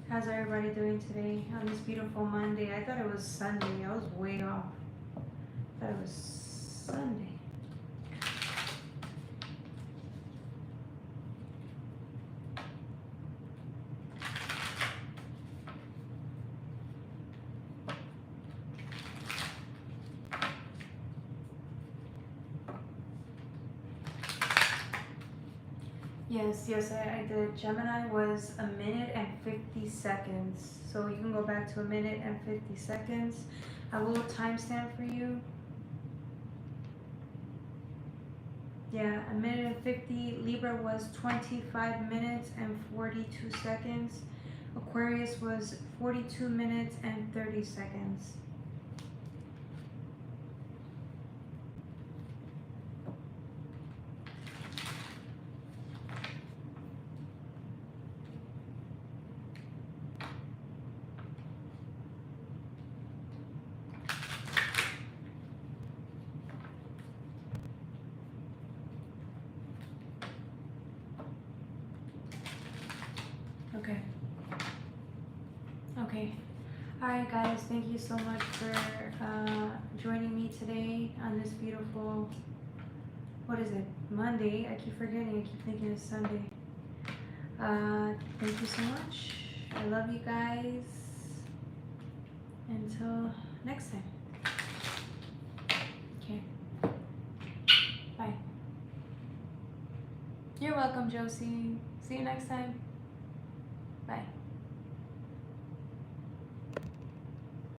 How's everybody doing today on this beautiful Monday? I thought it was Sunday. I was way off. I thought it was Sunday. Yes, I did. Gemini was 1 minute and 50 seconds. So you can go back to 1 minute and 50 seconds. I will timestamp for you. Yeah, 1 minute and 50. Libra was 25 minutes and 42 seconds. Aquarius was 42 minutes and 30 seconds. Okay. Alright guys, thank you so much for joining me today on this beautiful, what is it, Monday? I keep forgetting, I keep thinking it's Sunday. Thank you so much. I love you guys. Until next time. Okay. Bye. You're welcome, Josie. See you next time. Bye.